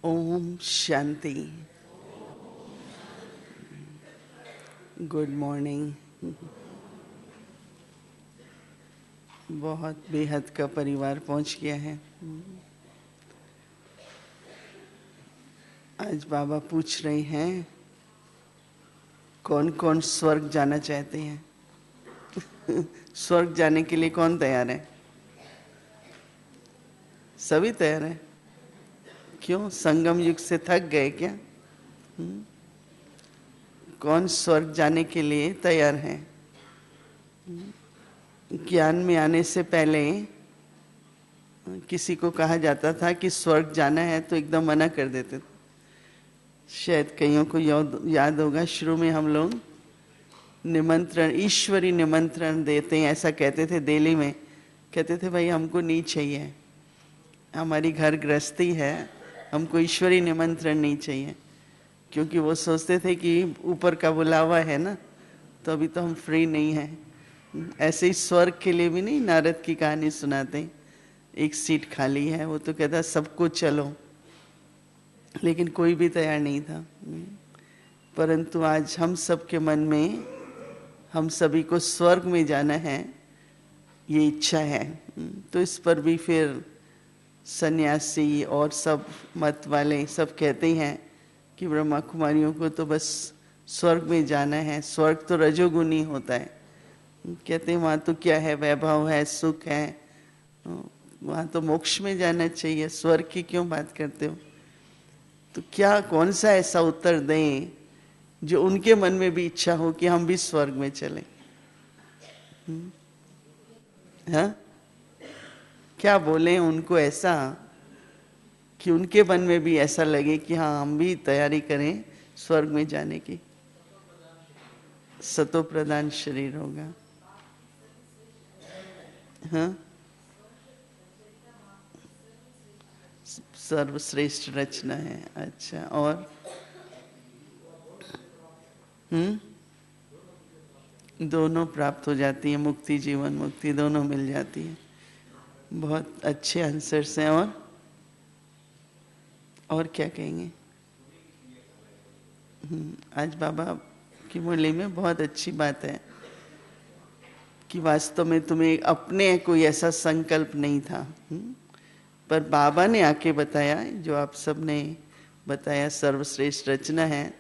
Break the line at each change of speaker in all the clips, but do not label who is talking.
Om Shanti. Good morning. बहुत बेहद का परिवार पहुंच गया है। आज बाबा पूछ रहे हैं कौन कौन स्वर्ग जाना चाहते हैं। स्वर्ग जाने के लिए कौन तैयार है? सभी तैयार हैं। क्यों, संगम युग से थक गए क्या? कौन स्वर्ग जाने के लिए तैयार है? ज्ञान में आने से पहले किसी को कहा जाता था कि स्वर्ग जाना है तो एकदम मना कर देते थे। शायद कईयों को याद होगा, शुरू में हम लोग निमंत्रण, ईश्वरी निमंत्रण देते हैं, ऐसा कहते थे। दिल्ली में कहते थे भाई हमको नहीं चाहिए, हमारी घर गृहस्थी है, हमको ईश्वरी निमंत्रण नहीं चाहिए। क्योंकि वो सोचते थे कि ऊपर का बुलावा है ना, तो अभी तो हम फ्री नहीं हैं। ऐसे ही स्वर्ग के लिए भी नहीं, नारद की कहानी सुनाते, एक सीट खाली है, वो तो कहता सबको चलो, लेकिन कोई भी तैयार नहीं था। परंतु आज हम सबके मन में, हम सभी को स्वर्ग में जाना है, ये इच्छा है। तो इस पर भी फिर सन्यासी और सब मत वाले सब कहते हैं कि ब्रह्मा कुमारियों को तो बस स्वर्ग में जाना है। स्वर्ग तो रजोगुनी होता है, कहते हैं वहाँ तो क्या है, वैभव है, सुख है, वहाँ तो मोक्ष में जाना चाहिए, स्वर्ग की क्यों बात करते हो? तो क्या, कौन सा ऐसा उत्तर दें जो उनके मन में भी इच्छा हो कि हम भी स्वर्ग में चलें? हाँ, क्या बोलें उनको ऐसा कि उनके मन में भी ऐसा लगे कि हाँ हम भी तैयारी करें स्वर्ग में जाने की। सतो प्रधान शरीर होगा। हाँ, सर्वश्रेष्ठ रचना है। अच्छा, और दोनों प्राप्त हो जाती है, मुक्ति, जीवन मुक्ति दोनों मिल जाती है। बहुत अच्छे आंसर्स हैं। और क्या कहेंगे? आज बाबा की मुरली में बहुत अच्छी बात है कि वास्तव में तुम्हें अपने कोई ऐसा संकल्प नहीं था, पर बाबा ने आके बताया, जो आप सब ने बताया सर्वश्रेष्ठ रचना है।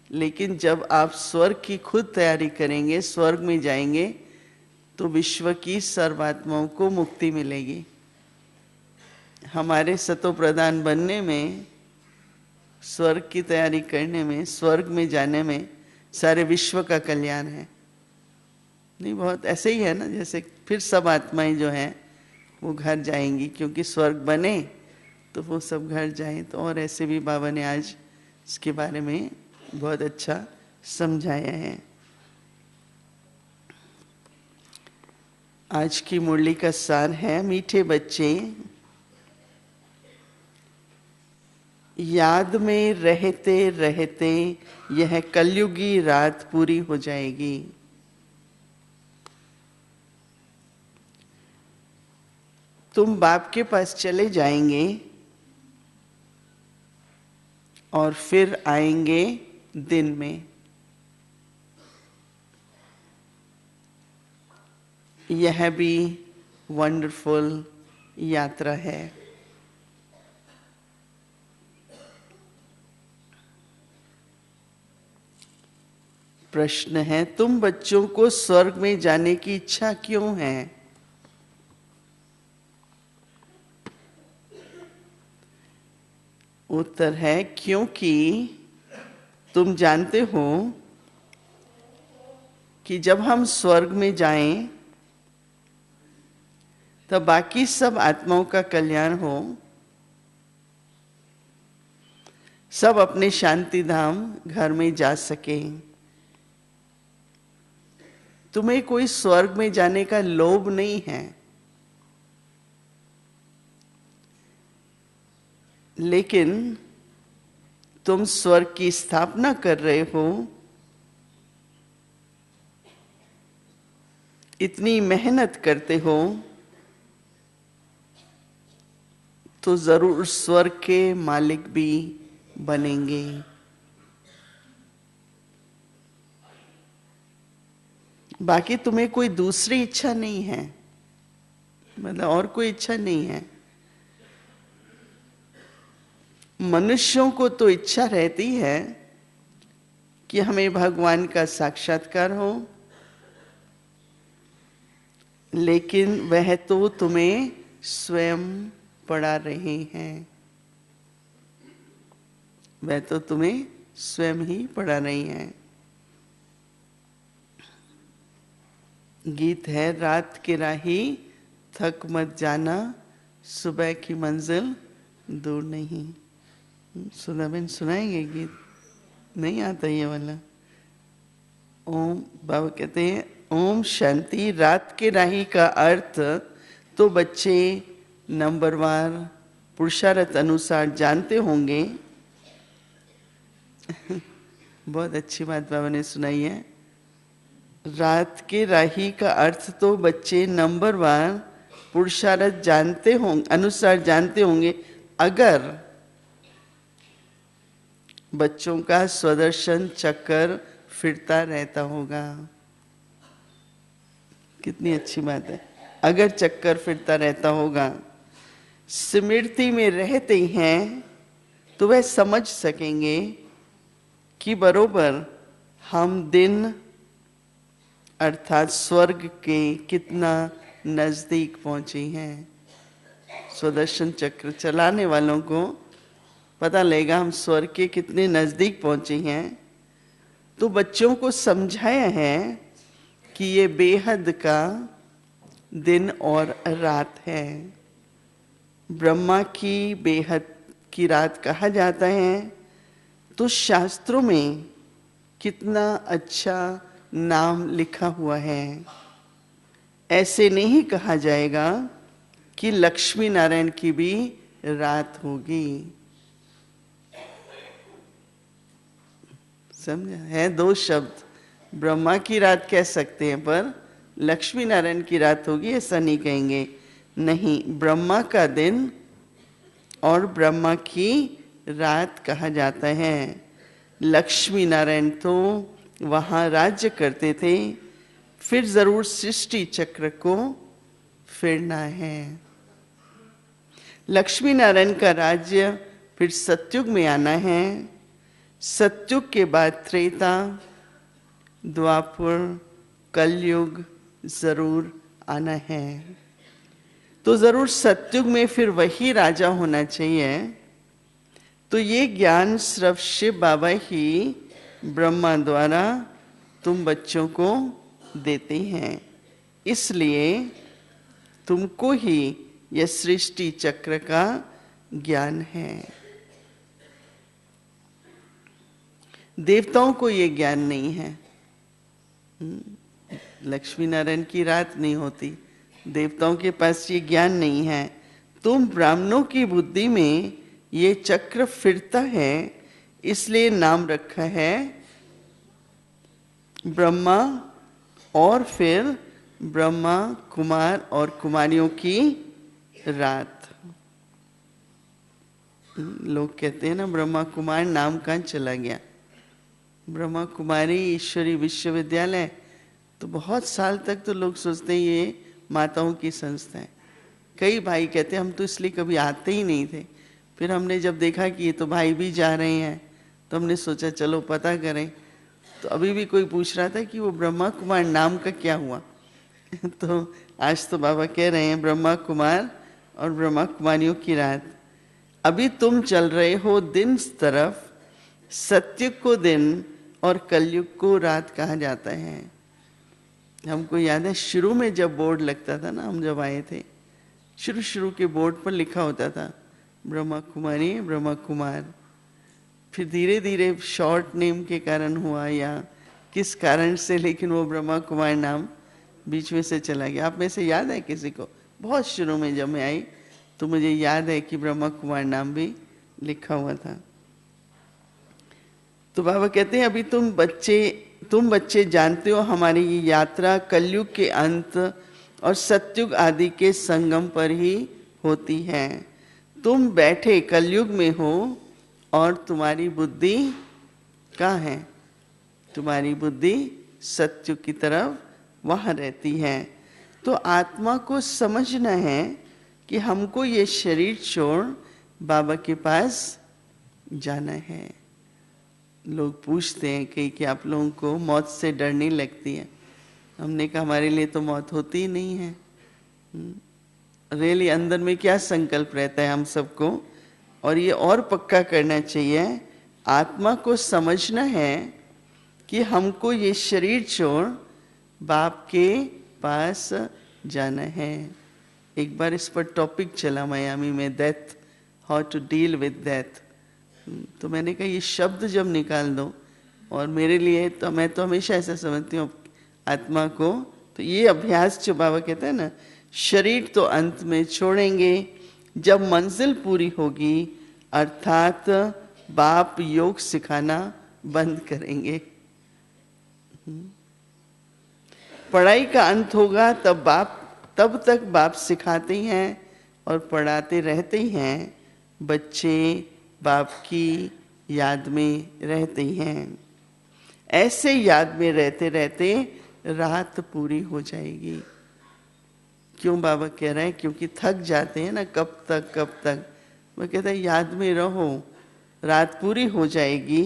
लेकिन जब आप स्वर्ग की खुद तैयारी करेंगे, स्वर्ग में जाएंगे, तो विश्व की सर्वात्माओं को मुक्ति मिलेगी। हमारे सतो प्रधान बनने में, स्वर्ग की तैयारी करने में, स्वर्ग में जाने में सारे विश्व का कल्याण है। नहीं, बहुत ऐसे ही है ना, जैसे फिर सब आत्माएं जो हैं वो घर जाएंगी, क्योंकि स्वर्ग बने तो वो सब घर जाएं। तो और ऐसे भी बाबा ने आज इसके बारे में बहुत अच्छा समझाया है। आज की मुरली का सार है, मीठे बच्चे, याद में रहते रहते यह कलयुगी रात पूरी हो जाएगी। तुम बाप के पास चले जाएंगे और फिर आएंगे दिन में। यह भी वंडरफुल यात्रा है। प्रश्न है, तुम बच्चों को स्वर्ग में जाने की इच्छा क्यों है? उत्तर है, क्योंकि तुम जानते हो कि जब हम स्वर्ग में जाएं तब बाकी सब आत्माओं का कल्याण हो, सब अपने शांति धाम घर में जा सके। तुम्हें कोई स्वर्ग में जाने का लोभ नहीं है, लेकिन तुम स्वर्ग की स्थापना कर रहे हो, इतनी मेहनत करते हो तो जरूर स्वर्ग के मालिक भी बनेंगे। बाकी तुम्हें कोई दूसरी इच्छा नहीं है, मतलब और कोई इच्छा नहीं है। मनुष्यों को तो इच्छा रहती है कि हमें भगवान का साक्षात्कार हो, लेकिन वह तो तुम्हें स्वयं पढ़ा रहे हैं, वह तो तुम्हें स्वयं ही पढ़ा रही हैं। गीत है, रात की राही थक मत जाना, सुबह की मंजिल दूर नहीं। सुधा बहन सुनाएंगे गीत? नहीं आता ये वाला? ओम बाबा कहते हैं, ओम शांति। रात के राही का अर्थ तो बच्चे नंबरवार पुरुषार्थ अनुसार जानते होंगे। बहुत अच्छी बात बाबा ने सुनाई है। रात के राही का अर्थ तो बच्चे नंबरवार पुरुषार्थ जानते होंगे, अनुसार जानते होंगे, अगर बच्चों का स्वदर्शन चक्कर फिरता रहता होगा। कितनी अच्छी बात है, अगर चक्कर फिरता रहता होगा। स्मृति में रहते हैं तो वह समझ सकेंगे कि बरोबर हम दिन अर्थात स्वर्ग के कितना नजदीक पहुंचे हैं। स्वदर्शन चक्र चलाने वालों को पता लगेगा हम स्वर्ग के कितने नजदीक पहुंचे हैं। तो बच्चों को समझाया है कि ये बेहद का दिन और रात है। ब्रह्मा की बेहद की रात कहा जाता है, तो शास्त्रों में कितना अच्छा नाम लिखा हुआ है। ऐसे नहीं कहा जाएगा कि लक्ष्मी नारायण की भी रात होगी। समझा है? दो शब्द, ब्रह्मा की रात कह सकते हैं, पर लक्ष्मी नारायण की रात होगी ऐसा नहीं कहेंगे। नहीं, ब्रह्मा का दिन और ब्रह्मा की रात कहा जाता है। लक्ष्मी नारायण तो वहाँ राज्य करते थे, फिर जरूर सृष्टि चक्र को फिरना है। लक्ष्मी नारायण का राज्य फिर सतयुग में आना है। सतयुग के बाद त्रेता, द्वापर, कलयुग जरूर आना है। तो जरूर सतयुग में फिर वही राजा होना चाहिए। तो ये ज्ञान सिर्फ शिव बाबा ही ब्रह्मा द्वारा तुम बच्चों को देते हैं, इसलिए तुमको ही यह सृष्टि चक्र का ज्ञान है। देवताओं को ये ज्ञान नहीं है। लक्ष्मी नारायण की रात नहीं होती, देवताओं के पास ये ज्ञान नहीं है। तुम ब्राह्मणों की बुद्धि में ये चक्र फिरता है, इसलिए नाम रखा है ब्रह्मा, और फिर ब्रह्मा कुमार और कुमारियों की रात। लोग कहते हैं ना, ब्रह्मा कुमार नाम कहाँ चला गया? ब्रह्मा कुमारी ईश्वरी विश्वविद्यालय तो बहुत साल तक तो लोग सोचते हैं ये माताओं की संस्था है। कई भाई कहते हैं हम तो इसलिए कभी आते ही नहीं थे, फिर हमने जब देखा कि ये तो भाई भी जा रहे हैं तो हमने सोचा चलो पता करें। तो अभी भी कोई पूछ रहा था कि वो ब्रह्मा कुमार नाम का क्या हुआ। तो आज तो बाबा कह रहे हैं ब्रह्मा कुमार और ब्रह्मा कुमारियों की रात। अभी तुम चल रहे हो दिन तरफ, सत्युग को दिन और कलयुग को रात कहा जाता है। हमको याद है शुरू में जब बोर्ड लगता था ना, हम जब आए थे, शुरू के बोर्ड पर लिखा होता था ब्रह्मा कुमारी, ब्रह्मा कुमार। फिर धीरे धीरे शॉर्ट नेम के कारण हुआ या किस कारण से, लेकिन वो ब्रह्मा कुमार नाम बीच में से चला गया। आप में से याद है किसी को? बहुत शुरू में जब मैं आई तो मुझे याद है कि ब्रह्मा कुमार नाम भी लिखा हुआ था। तो बाबा कहते हैं अभी तुम बच्चे जानते हो हमारी ये यात्रा कलयुग के अंत और सतयुग आदि के संगम पर ही होती है। तुम बैठे कलयुग में हो और तुम्हारी बुद्धि कहाँ है? तुम्हारी बुद्धि सत्युग की तरफ वहाँ रहती है। तो आत्मा को समझना है कि हमको ये शरीर छोड़ बाबा के पास जाना है। लोग पूछते हैं कि आप लोगों को मौत से डर नहीं लगती है? हमने कहा हमारे लिए तो मौत होती ही नहीं है। रियली अंदर में क्या संकल्प रहता है हम सबको, और ये और पक्का करना चाहिए। आत्मा को समझना है कि हमको ये शरीर छोड़ बाप के पास जाना है। एक बार इस पर टॉपिक चला मायामी में, death, how to deal with death. तो मैंने कहा ये शब्द जब निकाल दो, और मेरे लिए तो मैं तो हमेशा ऐसा समझती हूँ आत्मा को, तो ये अभ्यास जो बाबा कहते हैं ना, शरीर तो अंत में छोड़ेंगे जब मंजिल पूरी होगी, अर्थात बाप योग सिखाना बंद करेंगे। पढ़ाई का अंत होगा तब तक बाप सिखाते ही हैं और पढ़ाते रहते ही हैं। बच्चे बाप की याद में रहते हैं। ऐसे याद में रहते रहते रात पूरी हो जाएगी। क्यों बाबा कह रहे हैं? क्योंकि थक जाते हैं ना, कब तक। वो कहता है याद में रहो, रात पूरी हो जाएगी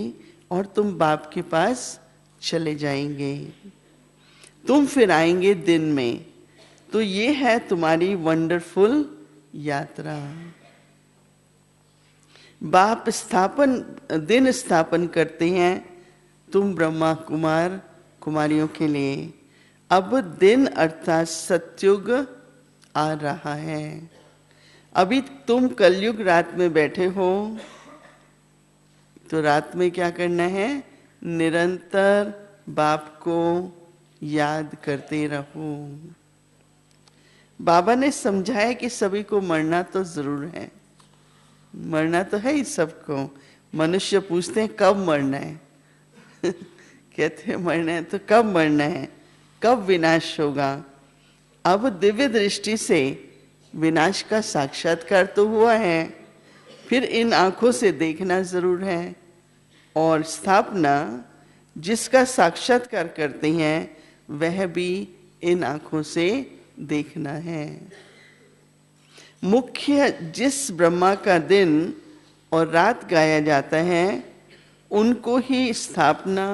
और तुम बाप के पास चले जाएंगे। तुम फिर आएंगे दिन में। तो ये है तुम्हारी वंडरफुल यात्रा। बाप दिन स्थापन करते हैं तुम ब्रह्मा कुमार कुमारियों के लिए। अब दिन अर्थात सतयुग आ रहा है। अभी तुम कलयुग रात में बैठे हो, तो रात में क्या करना है? निरंतर बाप को याद करते रहो। बाबा ने समझाया कि सभी को मरना तो जरूर है, मरना तो है ही सबको। मनुष्य पूछते हैं कब मरना है कहते हैं मरना है तो कब मरना है, कब विनाश होगा। अब दिव्य दृष्टि से विनाश का साक्षात्कार तो हुआ है, फिर इन आंखों से देखना जरूर है। और स्थापना जिसका साक्षात्कार करते हैं वह भी इन आंखों से देखना है। मुख्य जिस ब्रह्मा का दिन और रात गाया जाता है उनको ही स्थापना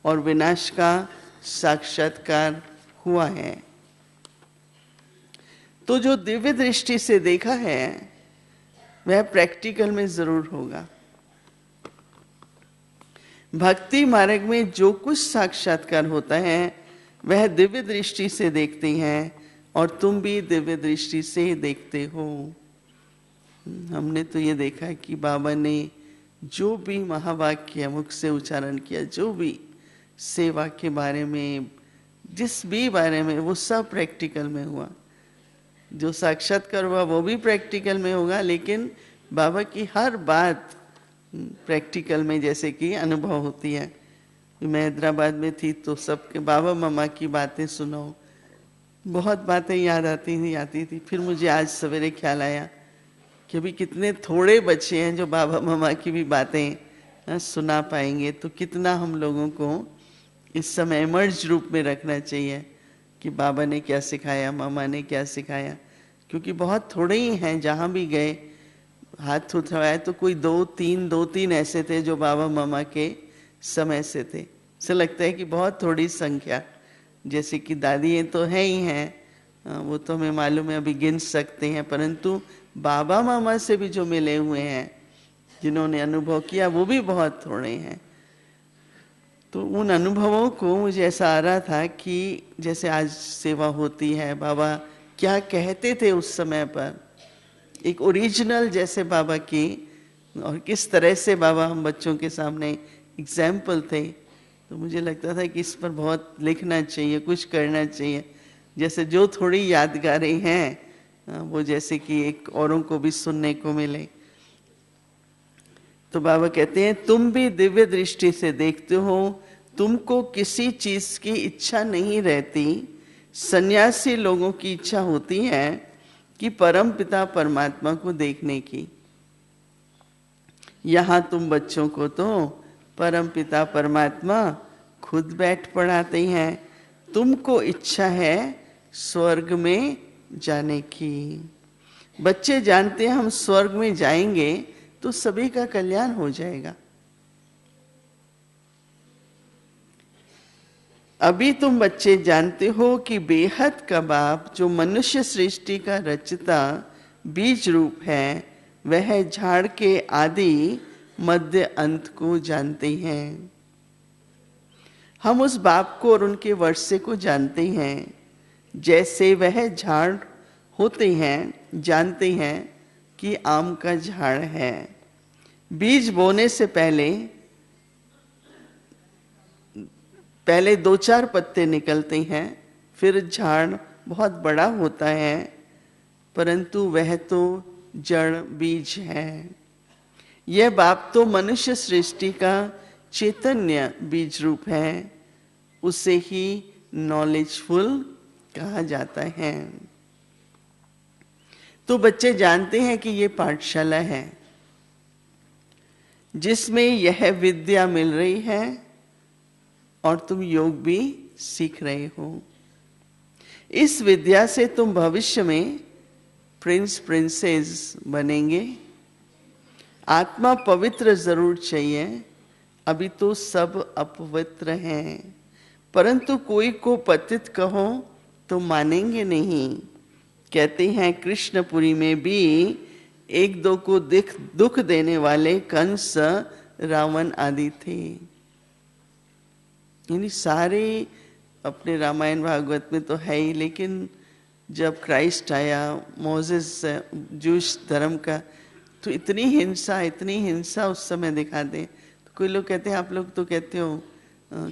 और विनाश का साक्षात्कार हुआ है। तो जो दिव्य दृष्टि से देखा है वह प्रैक्टिकल में जरूर होगा। भक्ति मार्ग में जो कुछ साक्षात्कार होता है वह दिव्य दृष्टि से देखते हैं, और तुम भी दिव्य दृष्टि से देखते हो। हमने तो ये देखा कि बाबा ने जो भी महावाक्य मुख से उच्चारण किया, जो भी सेवा के बारे में, जिस भी बारे में, वो सब प्रैक्टिकल में हुआ। जो साक्षात्कार हुआ वो भी प्रैक्टिकल में होगा, लेकिन बाबा की हर बात प्रैक्टिकल में जैसे कि अनुभव होती है। मैं हैदराबाद में थी तो सबके बाबा मामा की बातें सुनो, बहुत बातें याद आती थी। फिर मुझे आज सवेरे ख्याल आया कि अभी कितने थोड़े बच्चे हैं जो बाबा मामा की भी बातें सुना पाएंगे। तो कितना हम लोगों को इस समय इमर्ज रूप में रखना चाहिए कि बाबा ने क्या सिखाया, मामा ने क्या सिखाया, क्योंकि बहुत थोड़े ही हैं। जहाँ भी गए हाथ उठाया तो कोई दो तीन ऐसे थे जो बाबा मामा के समय से थे। ऐसा लगता है कि बहुत थोड़ी संख्या, जैसे कि दादी तो है ही हैं, वो तो हमें मालूम है, अभी गिन सकते हैं, परंतु बाबा मामा से भी जो मिले हुए हैं, जिन्होंने अनुभव किया, वो भी बहुत थोड़े हैं। तो उन अनुभवों को मुझे ऐसा आ रहा था कि जैसे आज सेवा होती है, बाबा क्या कहते थे उस समय पर, एक ओरिजिनल जैसे बाबा की, और किस तरह से बाबा हम बच्चों के सामने एग्जाम्पल थे। तो मुझे लगता था कि इस पर बहुत लिखना चाहिए, कुछ करना चाहिए। जैसे जो थोड़ी यादगारें हैं वो जैसे कि एक औरों को भी सुनने को मिले। तो बाबा कहते हैं तुम भी दिव्य दृष्टि से देखते हो, तुमको किसी चीज की इच्छा नहीं रहती। सन्यासी लोगों की इच्छा होती है कि परम पिता परमात्मा को देखने की। यहाँ तुम बच्चों को तो परम पिता परमात्मा खुद बैठ पढ़ाते हैं। तुमको इच्छा है स्वर्ग में जाने की। बच्चे जानते हैं हम स्वर्ग में जाएंगे तो सभी का कल्याण हो जाएगा। अभी तुम बच्चे जानते हो कि बेहद का बाप जो मनुष्य सृष्टि का रचता बीज रूप है, वह झाड़ के आदि मध्य अंत को जानते हैं। हम उस बाप को और उनके वर्षे को जानते हैं। जैसे वह झाड़ होते हैं, जानते हैं कि आम का झाड़ है। बीज बोने से पहले 2-4 पत्ते निकलते हैं, फिर झाड़ बहुत बड़ा होता है, परंतु वह तो जड़ बीज है। यह बाप तो मनुष्य सृष्टि का चैतन्य बीज रूप है, उसे ही नॉलेजफुल कहा जाता है। तो बच्चे जानते हैं कि ये पाठशाला है जिसमें यह विद्या मिल रही है और तुम योग भी सीख रहे हो। इस विद्या से तुम भविष्य में प्रिंस प्रिंसेस बनेंगे। आत्मा पवित्र जरूर चाहिए, अभी तो सब अपवित्र हैं, परंतु कोई को पतित कहो तो मानेंगे नहीं। कहते हैं कृष्णपुरी में भी 1-2 को दुख देने वाले कंस, रावण आदि थे। यानी सारे अपने रामायण भागवत में तो है ही, लेकिन जब क्राइस्ट आया, मोसेस जूश धर्म का, तो इतनी हिंसा उस समय दिखाते। तो कोई लोग कहते हैं आप लोग तो कहते हो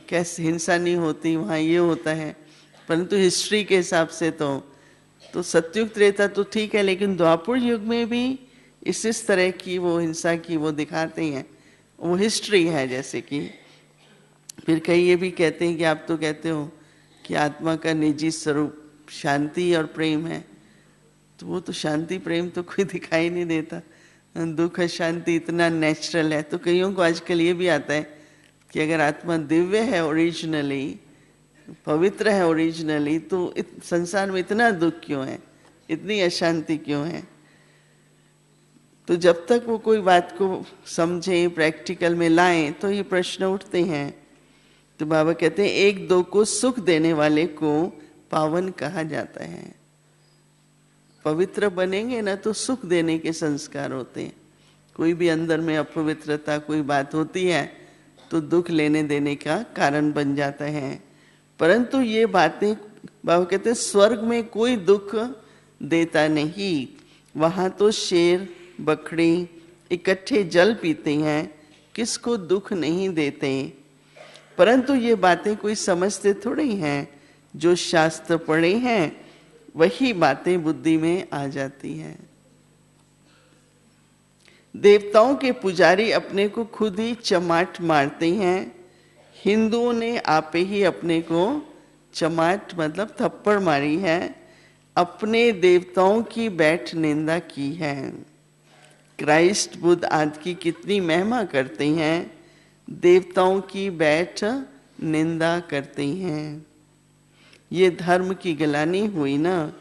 कैसे हिंसा नहीं होती, वहाँ ये होता है, परंतु हिस्ट्री के हिसाब से तो सतयुग त्रेता तो ठीक है, लेकिन द्वापर युग में भी इस तरह की वो हिंसा की वो दिखाते हैं। वो हिस्ट्री है। जैसे कि फिर कई ये भी कहते हैं कि आप तो कहते हो कि आत्मा का निजी स्वरूप शांति और प्रेम है, तो वो तो शांति प्रेम तो कोई दिखाई नहीं देता। दुख शांति इतना नेचुरल है। तो कईयों को आजकल ये भी आता है कि अगर आत्मा दिव्य है ओरिजिनली, पवित्र है ओरिजिनली, तो संसार में इतना दुख क्यों है, इतनी अशांति क्यों है। तो जब तक वो कोई बात को समझे, प्रैक्टिकल में लाएं, तो ये प्रश्न उठते हैं। तो बाबा कहते हैं 1-2 को सुख देने वाले को पावन कहा जाता है। पवित्र बनेंगे ना तो सुख देने के संस्कार होते हैं। कोई भी अंदर में अपवित्रता कोई बात होती है तो दुख लेने देने का कारण बन जाता है। परंतु ये बातें बाबा कहते हैं स्वर्ग में कोई दुख देता नहीं। वहां तो शेर बकरी इकट्ठे जल पीते हैं, किसको दुख नहीं देते। परंतु ये बातें कोई समझते थोड़ी हैं। जो शास्त्र पढ़े हैं वही बातें बुद्धि में आ जाती हैं। देवताओं के पुजारी अपने को खुद ही चमाट मारते हैं। हिंदुओं ने आपे ही अपने को चमाट मतलब थप्पड़ मारी है, अपने देवताओं की बैठ निंदा की है। क्राइस्ट बुद्ध आदि की कितनी महिमा करते हैं, देवताओं की बैठ निंदा करते हैं। ये धर्म की गिलानी हुई ना।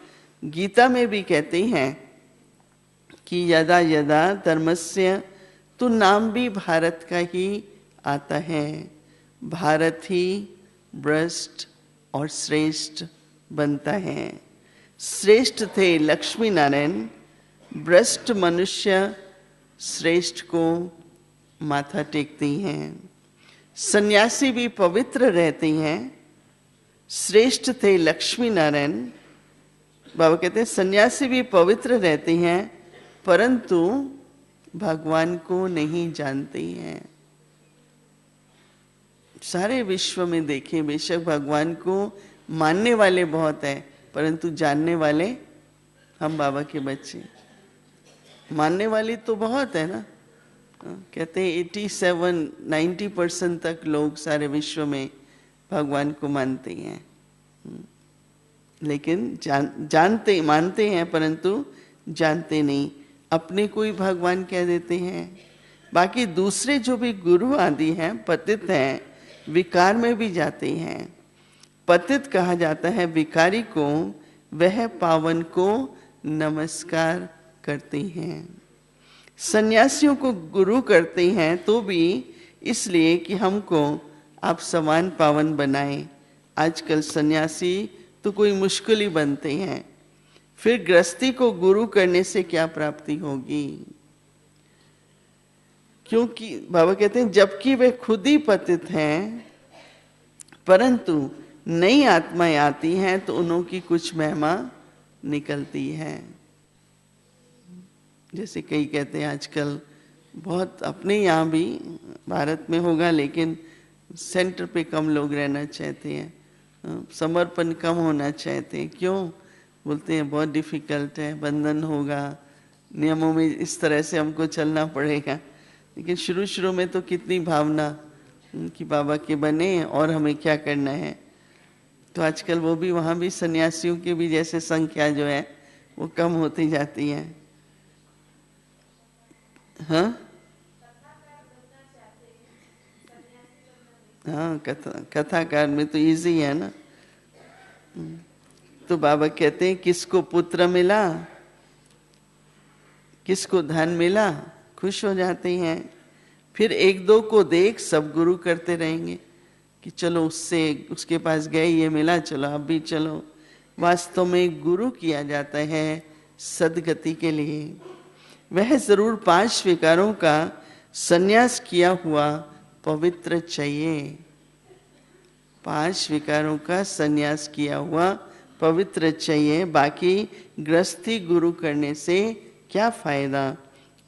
गीता में भी कहते हैं कि यदा यदा धर्मस्य, तो नाम भी भारत का ही आता है। भारत ही भ्रष्ट और श्रेष्ठ बनता है। श्रेष्ठ थे लक्ष्मी नारायण, भ्रष्ट मनुष्य श्रेष्ठ को माथा टेकते हैं। सन्यासी भी पवित्र रहते हैं। श्रेष्ठ थे लक्ष्मी नारायण। बाबा कहते हैं सन्यासी भी पवित्र रहते हैं, परंतु भगवान को नहीं जानते हैं। सारे विश्व में देखें, बेशक भगवान को मानने वाले बहुत हैं, परंतु जानने वाले हम बाबा के बच्चे। मानने वाली तो बहुत है ना। कहते हैं 87-90% तक लोग सारे विश्व में भगवान को मानते हैं, लेकिन जानते मानते हैं परंतु जानते नहीं। अपने को ही भगवान कह देते हैं। बाकी दूसरे जो भी गुरु आदि हैं, पतित हैं, विकार में भी जाते हैं। पतित कहा जाता है विकारी को, वह पावन को नमस्कार करते हैं। सन्यासियों को गुरु करते हैं तो भी इसलिए कि हमको आप समान पावन बनाएं। आजकल सन्यासी तो कोई मुश्किल ही बनते हैं, फिर गृहस्थी को गुरु करने से क्या प्राप्ति होगी? क्योंकि बाबा कहते हैं जबकि वे खुद ही पतित हैं, परंतु नई आत्माएं आती हैं तो उनकी कुछ महिमा निकलती है। जैसे कई कहते हैं आजकल बहुत, अपने यहाँ भी भारत में होगा, लेकिन सेंटर पे कम लोग रहना चाहते हैं, समर्पण कम होना चाहते हैं। क्यों? बोलते हैं बहुत डिफिकल्ट है, बंधन होगा, नियमों में इस तरह से हमको चलना पड़ेगा। लेकिन शुरू शुरू में तो कितनी भावना कि बाबा के बने और हमें क्या करना है। तो आजकल वो भी, वहाँ भी सन्यासियों की भी जैसे संख्या जो है वो कम होती जाती है। हाँ हाँ, कथाकार में तो इजी है ना। तो बाबा कहते हैं किसको पुत्र मिला, किसको धन मिला, खुश हो जाते हैं। फिर एक दो को देख सब गुरु करते रहेंगे कि चलो उससे, उसके पास गए, ये मिला, चलो अब भी चलो। वास्तव में गुरु किया जाता है सदगति के लिए। वह जरूर 5 विकारों का संन्यास किया हुआ पवित्र चाहिए। 5 विकारों का संन्यास किया हुआ पवित्र चाहिए। बाकी गृहस्थी गुरु करने से क्या फायदा?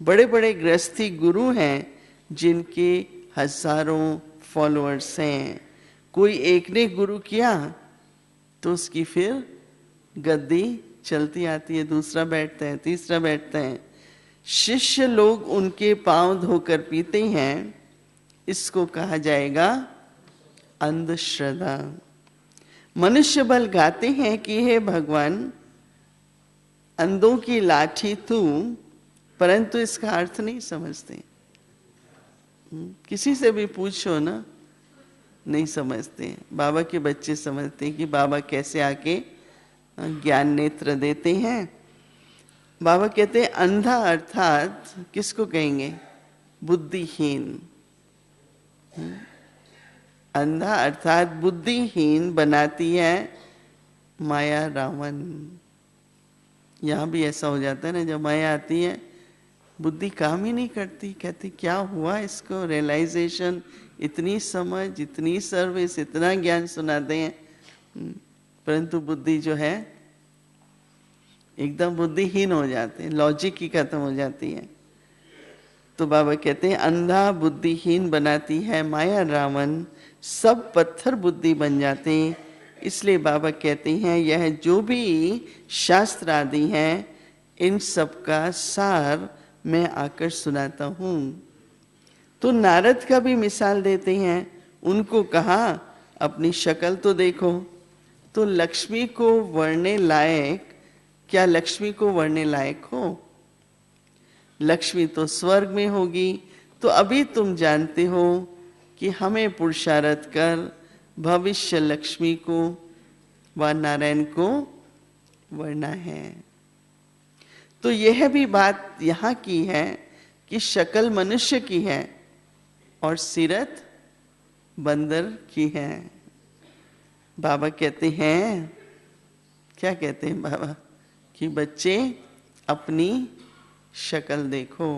बड़े बड़े गृहस्थी गुरु हैं जिनके हजारों फॉलोअर्स हैं। कोई एक ने गुरु किया तो उसकी फिर गद्दी चलती आती है, दूसरा बैठता है, तीसरा बैठता है। शिष्य लोग उनके पांव धोकर पीते हैं, इसको कहा जाएगा अंधश्रद्धा। मनुष्य बल गाते हैं कि हे भगवान अंधों की लाठी तू, परंतु इसका अर्थ नहीं समझते। किसी से भी पूछो ना, नहीं समझते। बाबा के बच्चे समझते हैं कि बाबा कैसे आके ज्ञान नेत्र देते हैं। बाबा कहते हैं अंधा अर्थात किसको कहेंगे? बुद्धिहीन। अंधा अर्थात बुद्धिहीन बनाती है माया रावण। यहाँ भी ऐसा हो जाता है ना, जब माया आती है बुद्धि काम ही नहीं करती। कहती क्या हुआ इसको, रियलाइजेशन, इतनी समझ, इतनी सर्विस, इतना ज्ञान सुनाते हैं, परंतु बुद्धि जो है एकदम बुद्धिहीन हो जाते हैं, लॉजिक ही खत्म हो जाती है। तो बाबा कहते हैं अंधा बुद्धिहीन बनाती है माया रावण, सब पत्थर बुद्धि बन जाते हैं। इसलिए बाबा कहते हैं यह जो भी शास्त्र आदि हैं, इन सब का सार मैं आकर सुनाता हूँ। तो नारद का भी मिसाल देते हैं। उनको कहा अपनी शक्ल तो देखो। तो लक्ष्मी को वर्णने लायक, क्या लक्ष्मी को वर्णने लायक हो? लक्ष्मी तो स्वर्ग में होगी। तो अभी तुम जानते हो कि हमें पुरुषार्थ कर भविष्य लक्ष्मी को व नारायण को वर्णना है। तो यह भी बात यहाँ की है कि शक्ल मनुष्य की है और सीरत बंदर की है। बाबा कहते हैं, क्या कहते हैं बाबा, कि बच्चे अपनी शक्ल देखो।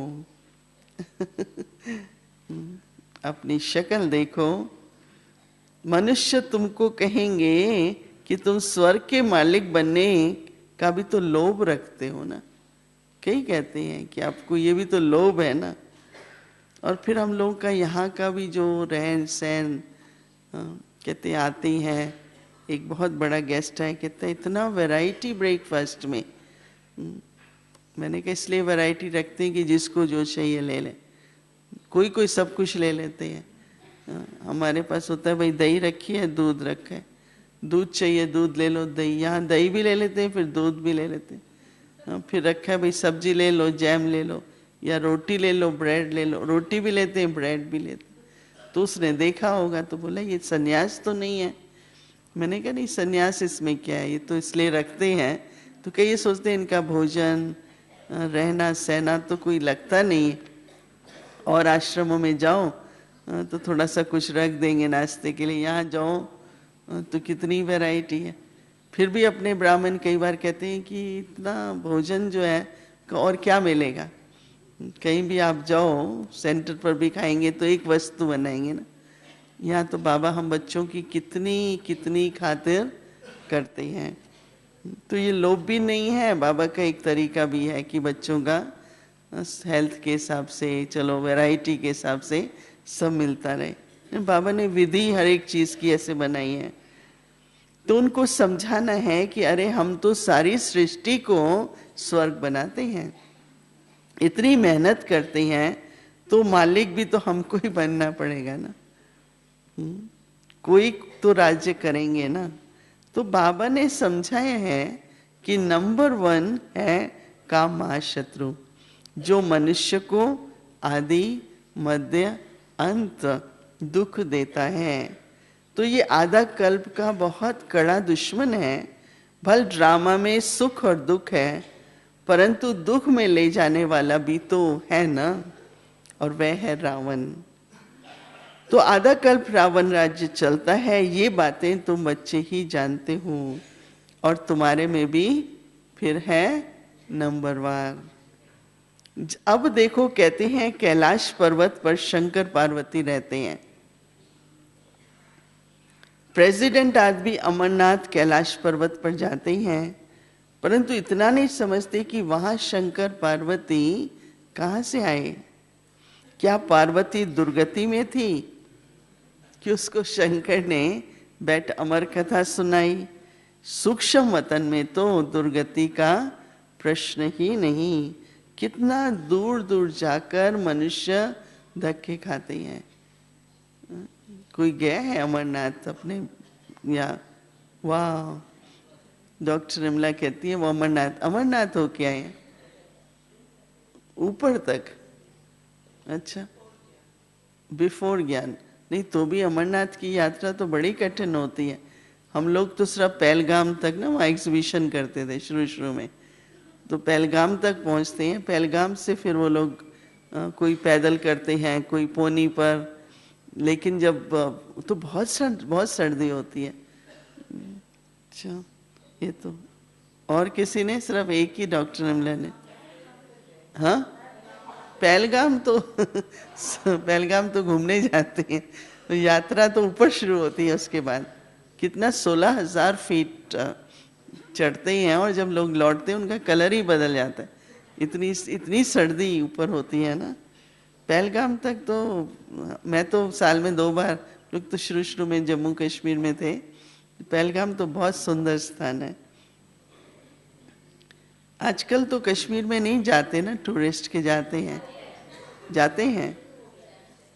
अपनी शक्ल देखो। मनुष्य तुमको कहेंगे कि तुम स्वर्ग के मालिक बनने का भी तो लोभ रखते हो ना। कई कहते हैं कि आपको ये भी तो लोभ है ना। और फिर हम लोगों का यहाँ का भी जो रहन सहन, कहते आते हैं, एक बहुत बड़ा गेस्ट है, कहते हैं इतना वैरायटी ब्रेकफास्ट में। मैंने कहा इसलिए वैरायटी रखते हैं कि जिसको जो चाहिए ले ले। कोई कोई सब कुछ ले लेते हैं। हमारे पास होता है भाई दही रखी है, दूध रखा है, दूध चाहिए दूध ले लो, दही, यहाँ दही भी ले लेते हैं, फिर दूध भी ले लेते हैं। फिर रखा है भाई सब्जी ले लो, जैम ले लो, या रोटी ले लो, ब्रेड ले लो, रोटी भी लेते हैं, ब्रेड भी लेते हैं। तो उसने देखा होगा तो बोला ये सन्यास तो नहीं है। मैंने कहा नहीं, सन्यास इसमें क्या है, ये तो इसलिए रखते हैं। तो कई ये सोचते हैं इनका भोजन रहना सहना तो कोई लगता नहीं है, और आश्रमों में जाओ तो थोड़ा सा कुछ रख देंगे नाश्ते के लिए, यहाँ जाओ तो कितनी वैरायटी है। फिर भी अपने ब्राह्मण कई बार कहते हैं कि इतना भोजन जो है और क्या मिलेगा, कहीं भी आप जाओ सेंटर पर भी खाएंगे तो एक वस्तु बनाएंगे ना। यहाँ तो बाबा हम बच्चों की कितनी कितनी खातिर करते हैं। तो ये लोभ भी नहीं है, बाबा का एक तरीका भी है कि बच्चों का हेल्थ के हिसाब से, चलो वैरायटी के हिसाब से सब मिलता रहे। बाबा ने विधि हर एक चीज की ऐसे बनाई है। तो उनको समझाना है कि अरे हम तो सारी सृष्टि को स्वर्ग बनाते हैं, इतनी मेहनत करते हैं, तो मालिक भी तो हमको ही बनना पड़ेगा ना। कोई तो राज्य करेंगे ना। तो बाबा ने समझाया है कि नंबर 1 है काम महाशत्रु, जो मनुष्य को आदि मध्य अंत दुख देता है। तो ये आधा कल्प का बहुत कड़ा दुश्मन है। भल ड्रामा में सुख और दुख है, परंतु दुख में ले जाने वाला भी तो है ना, और वह है रावण। तो आधा कल्प रावण राज्य चलता है, ये बातें तुम बच्चे ही जानते हो, और तुम्हारे में भी फिर है नंबरवार। अब देखो, कहते हैं कैलाश पर्वत पर शंकर पार्वती रहते हैं। प्रेसिडेंट आज भी अमरनाथ कैलाश पर्वत पर जाते हैं, परंतु इतना नहीं समझते कि वहां शंकर पार्वती कहां से आए। क्या पार्वती दुर्गति में थी कि उसको शंकर ने बैठ अमर कथा सुनाई? सूक्ष्म वतन में तो दुर्गति का प्रश्न ही नहीं। कितना दूर दूर जाकर मनुष्य धक्के खाते हैं। कोई गया है अमरनाथ अपने, या वाह, डॉक्टर विमला कहती है वो अमरनाथ हो के आए ऊपर तक। अच्छा, बिफोर ज्ञान नहीं, तो भी अमरनाथ की यात्रा तो बड़ी कठिन होती है। हम लोग तो सिर्फ पहलगाम तक ना वहाँ एग्जीबिशन करते थे शुरू में, तो पहलगाम तक पहुँचते हैं। पहलगाम से फिर वो लोग कोई पैदल करते हैं, कोई पोनी पर, लेकिन जब तो बहुत सर्दी होती है। अच्छा, ये तो और किसी ने, सिर्फ एक ही डॉक्टर अमला ने। हाँ, पहलगाम तो पहलगाम तो घूमने जाते हैं, तो यात्रा तो ऊपर शुरू होती है। उसके बाद कितना 16,000 फीट चढ़ते हैं, और जब लोग लौटते हैं उनका कलर ही बदल जाता है, इतनी सर्दी ऊपर होती है ना। पहलगाम तक तो मैं तो साल में 2 बार, लोग तो शुरू में जम्मू कश्मीर में थे। पहलगाम तो बहुत सुंदर स्थान है। आजकल तो कश्मीर में नहीं जाते ना, टूरिस्ट के जाते हैं।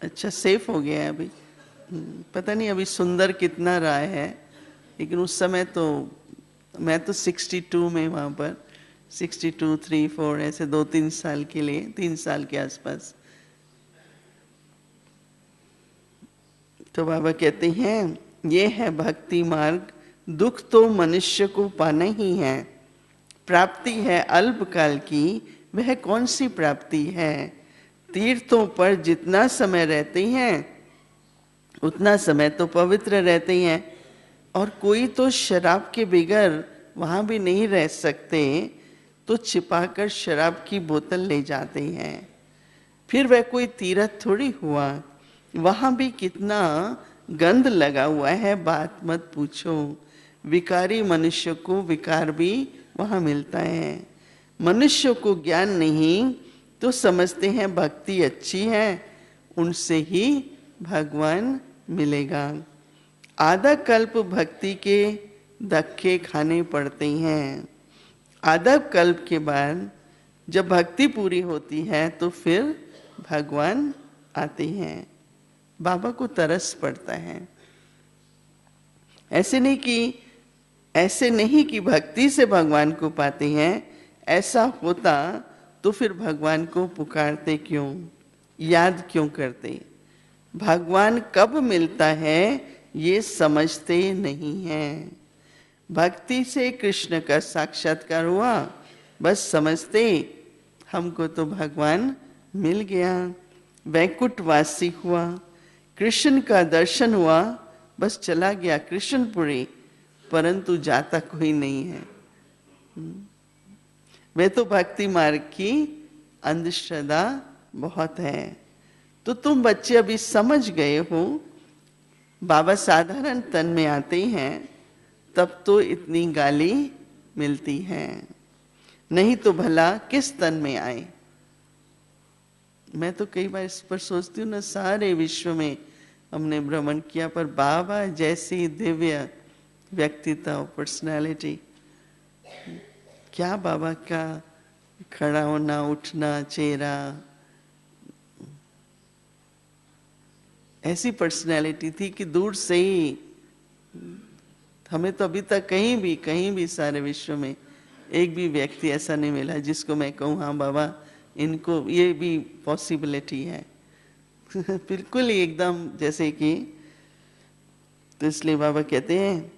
अच्छा, सेफ हो गया है अभी, पता नहीं अभी सुंदर कितना रहा है, लेकिन उस समय तो मैं तो 62 में वहाँ पर 62, 3, 4 ऐसे 2-3 साल के लिए, 3 साल के आसपास। तो बाबा कहते हैं ये है भक्ति मार्ग, दुख तो मनुष्य को पाना ही है, प्राप्ति है अल्पकाल की, वह कौन सी प्राप्ति है। तीर्थों पर जितना समय रहते हैं उतना समय तो पवित्र रहते हैं, और कोई तो शराब के बगैर वहाँ भी नहीं रह सकते, तो छिपाकर शराब की बोतल ले जाते हैं। फिर वह कोई तीर्थ थोड़ी हुआ, वहाँ भी कितना गंध लगा हुआ है, बात मत पूछो। विकारी मनुष्य को विकार भी वहाँ मिलता है। मनुष्य को ज्ञान नहीं तो समझते हैं भक्ति अच्छी है, उनसे ही भगवान मिलेगा। आधा कल्प भक्ति के धक्के खाने पड़ते हैं। आधा कल्प के बाद जब भक्ति पूरी होती है तो फिर भगवान आते हैं। बाबा को तरस पड़ता है। ऐसे नहीं कि भक्ति से भगवान को पाते हैं, ऐसा होता तो फिर भगवान को पुकारते क्यों, याद क्यों करते? भगवान कब मिलता है ये समझते नहीं हैं। भक्ति से कृष्ण का साक्षात्कार हुआ, बस समझते हमको तो भगवान मिल गया, वैकुंठवासी हुआ, कृष्ण का दर्शन हुआ, बस चला गया कृष्णपुरी, परंतु जाता कोई नहीं है। वे तो भक्ति मार्ग की अंधश्रद्धा बहुत है। तो तुम बच्चे अभी समझ गए हो, बाबा साधारण तन में आते हैं तब तो इतनी गाली मिलती है, नहीं तो भला किस तन में आए। मैं तो कई बार इस पर सोचती हूँ ना, सारे विश्व में हमने भ्रमण किया, पर बाबा जैसी दिव्य व्यक्तित्व, पर्सनालिटी, क्या बाबा का खड़ा होना, उठना, चेहरा, ऐसी पर्सनालिटी थी कि दूर से ही हमें तो अभी तक कहीं भी सारे विश्व में एक भी व्यक्ति ऐसा नहीं मिला जिसको मैं कहूँ हाँ बाबा इनको ये भी पॉसिबिलिटी है। बिल्कुल ही एकदम जैसे कि, तो इसलिए बाबा कहते हैं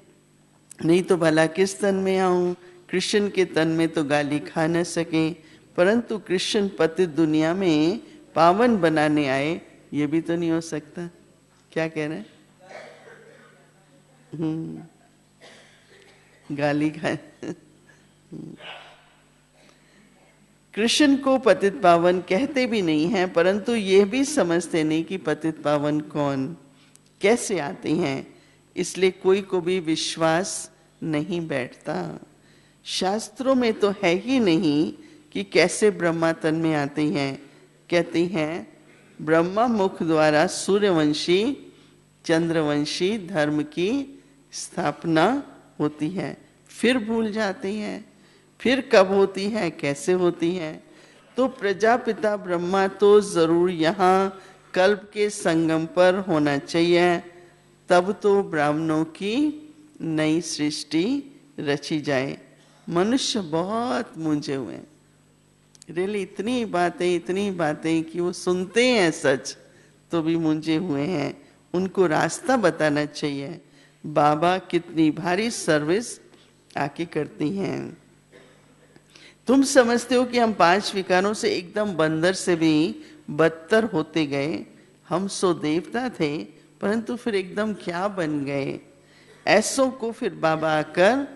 नहीं तो भला किस तन में आऊं, कृष्ण के तन में तो गाली खा न सके, परंतु कृष्ण पतित दुनिया में पावन बनाने आए, ये भी तो नहीं हो सकता। क्या कह रहे हैं? गाली खाए। कृष्ण को पतित पावन कहते भी नहीं हैं, परंतु ये भी समझते नहीं कि पतित पावन कौन, कैसे आते हैं, इसलिए कोई को भी विश्वास नहीं बैठता। शास्त्रों में तो है ही नहीं कि कैसे ब्रह्मा तन में आते हैं। कहते हैं ब्रह्मा मुख द्वारा सूर्यवंशी चंद्रवंशी धर्म की स्थापना होती है, फिर भूल जाते हैं, फिर कब होती है, कैसे होती है। तो प्रजापिता ब्रह्मा तो जरूर यहाँ कल्प के संगम पर होना चाहिए, तब तो ब्राह्मणों की नई सृष्टि रची जाए। मनुष्य बहुत मूंझे हुए हैं, रियली इतनी बातें कि वो सुनते हैं सच तो भी मूंझे हुए हैं। उनको रास्ता बताना चाहिए। बाबा कितनी भारी सर्विस आके करती हैं। तुम समझते हो कि हम 5 विकारों से एकदम बंदर से भी बदतर होते गए। हम सो देवता थे, परंतु फिर एकदम क्या बन गए। ऐसों को फिर बाबा आकर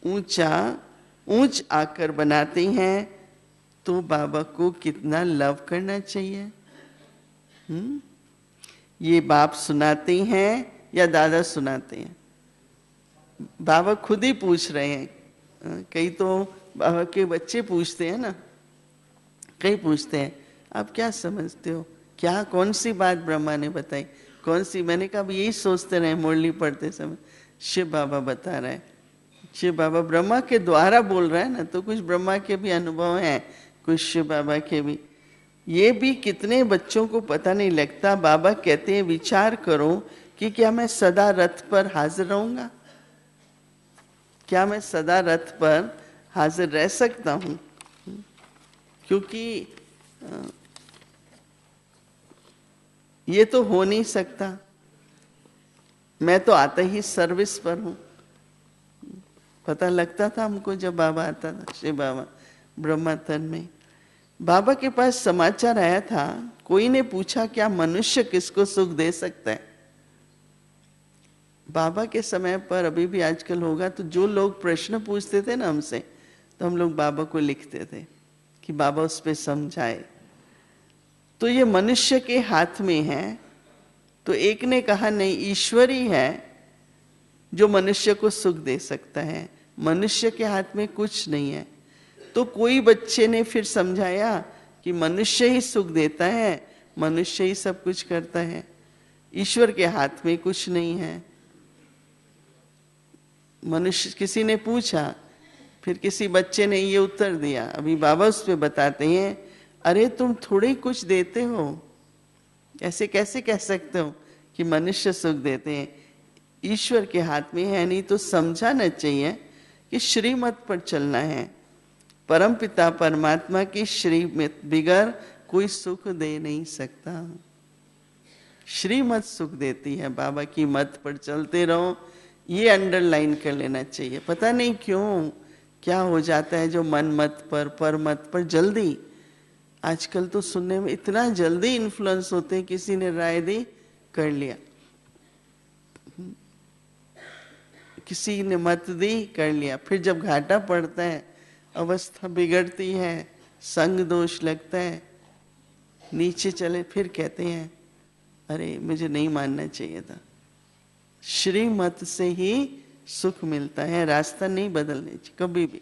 ऊंच आकर बनाते हैं। तो बाबा को कितना लव करना चाहिए। ये बाप सुनाते हैं या दादा सुनाते हैं? बाबा खुद ही पूछ रहे हैं। कई तो बाबा के बच्चे पूछते हैं ना, कई पूछते हैं आप क्या समझते हो, क्या कौन सी बात ब्रह्मा ने बताई, कौन सी। मैंने कहा यही सोचते रहे मुरली पढ़ते समय, शिव बाबा बता रहे हैं। शिव बाबा ब्रह्मा के द्वारा बोल रहे हैं ना, तो कुछ ब्रह्मा के भी अनुभव हैं, कुछ शिव बाबा के भी। ये भी कितने बच्चों को पता नहीं लगता। बाबा कहते हैं विचार करो कि क्या मैं सदा रथ पर हाजिर रहूंगा, क्या मैं सदा रथ पर हाजिर रह सकता हूं। क्योंकि ये तो हो नहीं सकता। मैं तो आते ही सर्विस पर हूं। पता लगता था हमको जब बाबा आता था, शिव बाबा ब्रह्मा तन में। बाबा के पास समाचार आया था, कोई ने पूछा क्या मनुष्य किसको सुख दे सकता है। बाबा के समय पर, अभी भी आजकल होगा, तो जो लोग प्रश्न पूछते थे ना हमसे, तो हम लोग बाबा को लिखते थे कि बाबा उस पर समझाए। तो ये मनुष्य के हाथ में है। तो एक ने कहा नहीं, ईश्वर ही है जो मनुष्य को सुख दे सकता है, मनुष्य के हाथ में कुछ नहीं है। तो कोई बच्चे ने फिर समझाया कि मनुष्य ही सुख देता है, मनुष्य ही सब कुछ करता है, ईश्वर के हाथ में कुछ नहीं है। मनुष्य, किसी ने पूछा, फिर किसी बच्चे ने ये उत्तर दिया। अभी बाबा उस पे बताते हैं, अरे तुम थोड़े कुछ देते हो, ऐसे कैसे कह सकते हो कि मनुष्य सुख देते हैं, ईश्वर के हाथ में है। नहीं तो समझाना चाहिए कि श्रीमत पर चलना है। परमपिता परमात्मा की श्रीमत बिगर कोई सुख दे नहीं सकता। श्रीमत सुख देती है, बाबा की मत पर चलते रहो, ये अंडरलाइन कर लेना चाहिए। पता नहीं क्यों क्या हो जाता है जो मन मत पर मत पर जल्दी, आजकल तो सुनने में इतना जल्दी इन्फ्लुएंस होते हैं, किसी ने राय दी कर लिया, किसी ने मत दी कर लिया, फिर जब घाटा पड़ता है, अवस्था बिगड़ती है, संग दोष लगता है, नीचे चले, फिर कहते हैं अरे मुझे नहीं मानना चाहिए था। श्रीमत से ही सुख मिलता है, रास्ता नहीं बदलने चाहिए कभी भी।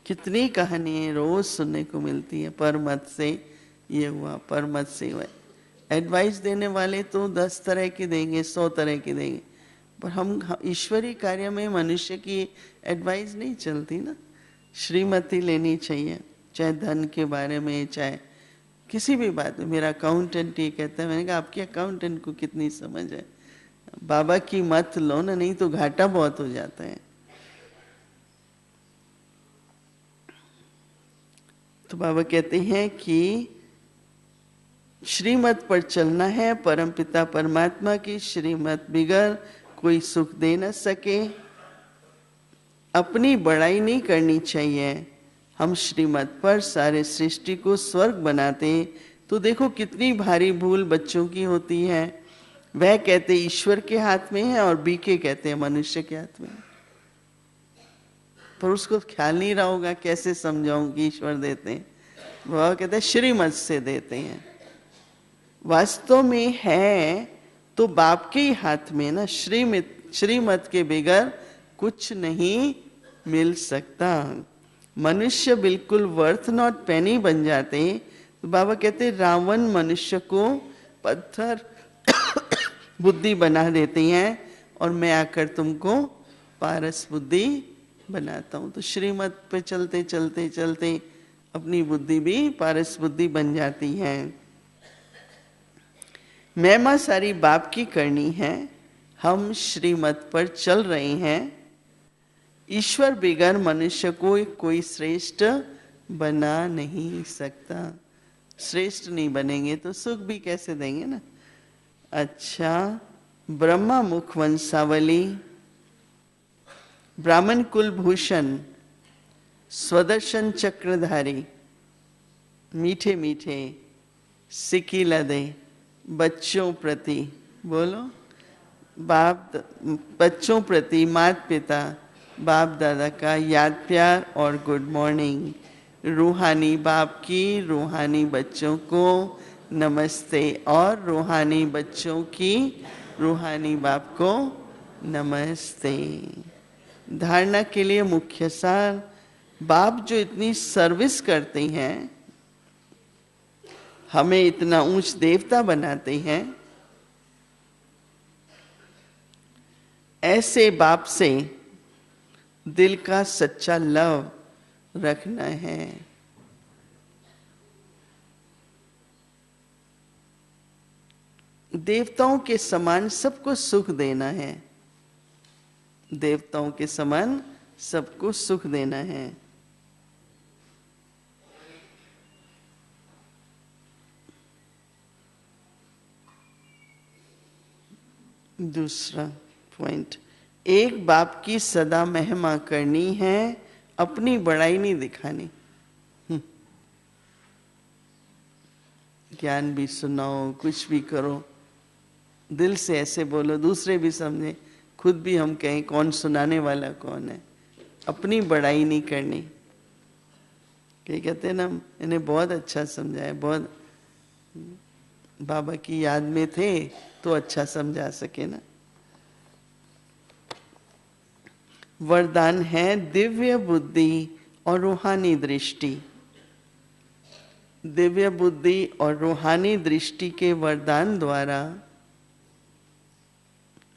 कितनी कहानियां रोज सुनने को मिलती है, पर मत से ये हुआ, पर मत से हुआ। एडवाइस देने वाले तो 10 तरह की देंगे, 100 तरह की देंगे, पर हम ईश्वरीय कार्य में मनुष्य की एडवाइस नहीं चलती ना। श्रीमती लेनी चाहिए, चाहे धन के बारे में, चाहे किसी भी बात में। मेरा अकाउंटेंट ये कहता है, मैंने कहा आपके अकाउंटेंट को कितनी समझ है, बाबा की मत लो ना, नहीं तो घाटा बहुत हो जाता है। तो बाबा कहते हैं कि श्रीमत पर चलना है, परमपिता परमात्मा की श्रीमत बिगर कोई सुख दे न सके। अपनी बड़ाई नहीं करनी चाहिए। हम श्रीमत पर सारे सृष्टि को स्वर्ग बनाते, तो देखो कितनी भारी भूल बच्चों की होती है। वह कहते ईश्वर के हाथ में है और बीके कहते हैं मनुष्य के हाथ में, पर उसको ख्याल नहीं रहा होगा कैसे समझाऊं कि ईश्वर देते हैं। वह कहते हैं श्रीमत से देते हैं। वास्तव में है तो बाप के ही हाथ में ना, श्रीमत के बगैर कुछ नहीं मिल सकता। मनुष्य बिल्कुल वर्थ नॉट पेनी बन जाते। तो बाबा कहते रावण मनुष्य को पत्थर बुद्धि बना देते हैं और मैं आकर तुमको पारस बुद्धि बनाता हूँ। तो श्रीमत पे चलते चलते चलते अपनी बुद्धि भी पारस बुद्धि बन जाती है। महिमा सारी बाप की करनी है, हम श्रीमत पर चल रहे हैं। ईश्वर बिगर मनुष्य को कोई श्रेष्ठ बना नहीं सकता। श्रेष्ठ नहीं बनेंगे तो सुख भी कैसे देंगे ना। अच्छा, ब्रह्मा मुख वंशावली, ब्राह्मण कुल भूषण, स्वदर्शन चक्रधारी, मीठे मीठे सिकी लदे बच्चों प्रति, बोलो बाप, बच्चों प्रति माता पिता बाप दादा का याद प्यार और गुड मॉर्निंग। रूहानी बाप की रूहानी बच्चों को नमस्ते और रूहानी बच्चों की रूहानी बाप को नमस्ते। धारणा के लिए मुख्य सार, बाप जो इतनी सर्विस करते हैं, हमें इतना ऊंच देवता बनाते हैं, ऐसे बाप से दिल का सच्चा लव रखना है। देवताओं के समान सबको सुख देना है, देवताओं के समान सबको सुख देना है। दूसरा पॉइंट, एक बाप की सदा महिमा करनी है, अपनी बड़ाई नहीं दिखानी। ज्ञान भी सुनाओ, कुछ भी करो, दिल से ऐसे बोलो दूसरे भी समझे, खुद भी हम कहें कौन सुनाने वाला कौन है। अपनी बड़ाई नहीं करनी। कई कहते हैं ना इन्हें बहुत अच्छा समझाया, बहुत बाबा की याद में थे तो अच्छा समझा सके ना। वरदान है दिव्य बुद्धि और रूहानी दृष्टि। दिव्य बुद्धि और रूहानी दृष्टि के वरदान द्वारा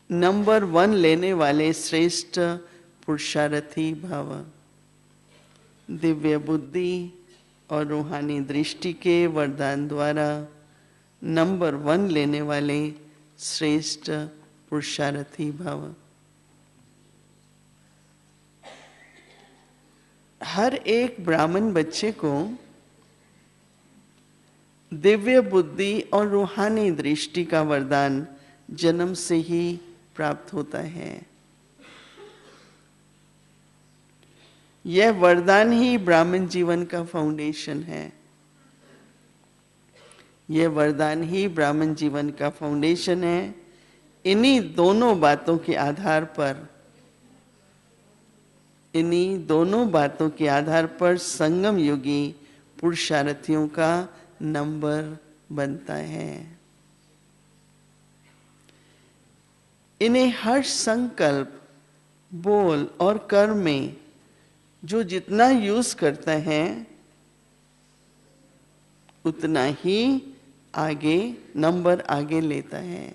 नंबर 1 लेने वाले श्रेष्ठ पुरुषार्थी भव। दिव्य बुद्धि और रूहानी दृष्टि के वरदान द्वारा नंबर 1 लेने वाले श्रेष्ठ पुरुषार्थी भव। हर एक ब्राह्मण बच्चे को दिव्य बुद्धि और रूहानी दृष्टि का वरदान जन्म से ही प्राप्त होता है। यह वरदान ही ब्राह्मण जीवन का फाउंडेशन है। यह वरदान ही ब्राह्मण जीवन का फाउंडेशन है। इन्हीं दोनों बातों के आधार पर, इन्हीं दोनों बातों के आधार पर संगम युगी पुरुषार्थियों का नंबर बनता है। इन्हें हर संकल्प, बोल और कर्म में जो जितना यूज करता है उतना ही आगे नंबर आगे लेता है।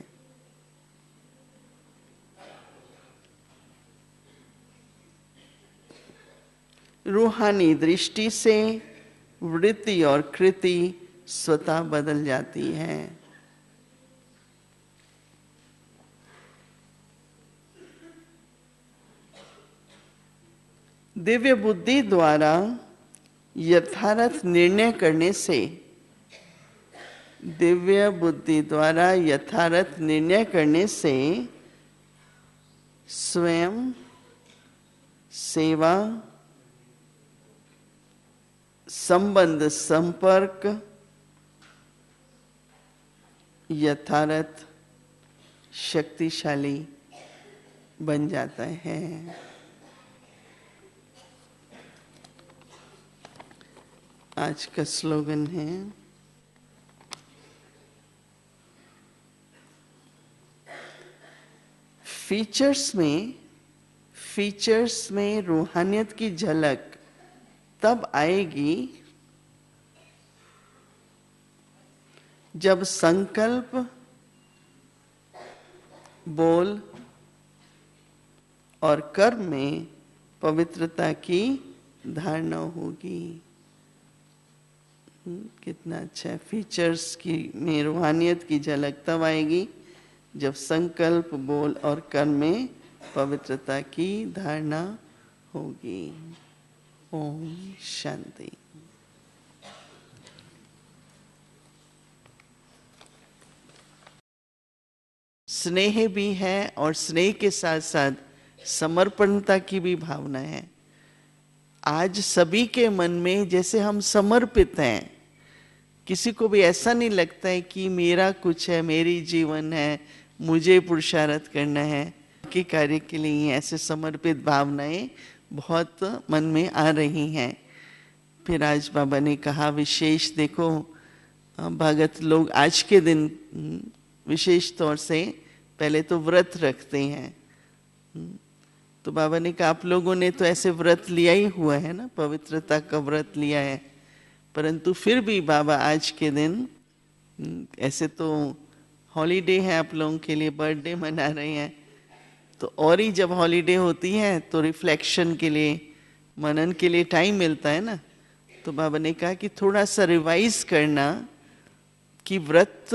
रूहानी दृष्टि से वृत्ति और कृति स्वतः बदल जाती है। दिव्य बुद्धि द्वारा यथार्थ निर्णय करने से, दिव्य बुद्धि द्वारा यथार्थ निर्णय करने से स्वयं, सेवा, संबंध, संपर्क यथार्थ शक्तिशाली बन जाता है। आज का स्लोगन है, फीचर्स में रूहानियत की झलक तब आएगी जब संकल्प, बोल और कर्म में पवित्रता की धारणा होगी। कितना अच्छा है। फीचर्स की में रूहानियत की झलक तब आएगी जब संकल्प, बोल और कर्म में पवित्रता की धारणा होगी। ओम शांति। स्नेह भी है और स्नेह के साथ साथ समर्पणता की भी भावना है। आज सभी के मन में जैसे हम समर्पित हैं, किसी को भी ऐसा नहीं लगता है कि मेरा कुछ है, मेरी जीवन है, मुझे पुरुषार्थ करना है कि कार्य के लिए। ऐसे समर्पित भावनाएं बहुत मन में आ रही हैं। फिर आज बाबा ने कहा विशेष देखो, भगत लोग आज के दिन विशेष तौर से पहले तो व्रत रखते हैं। तो बाबा ने कहा आप लोगों ने तो ऐसे व्रत लिया ही हुआ है ना, पवित्रता का व्रत लिया है, परंतु फिर भी बाबा आज के दिन, ऐसे तो हॉलीडे है आप लोगों के लिए, बर्थडे मना रहे हैं, तो और ही जब हॉलीडे होती है तो रिफ्लेक्शन के लिए, मनन के लिए टाइम मिलता है ना। तो बाबा ने कहा कि थोड़ा सा रिवाइज करना कि व्रत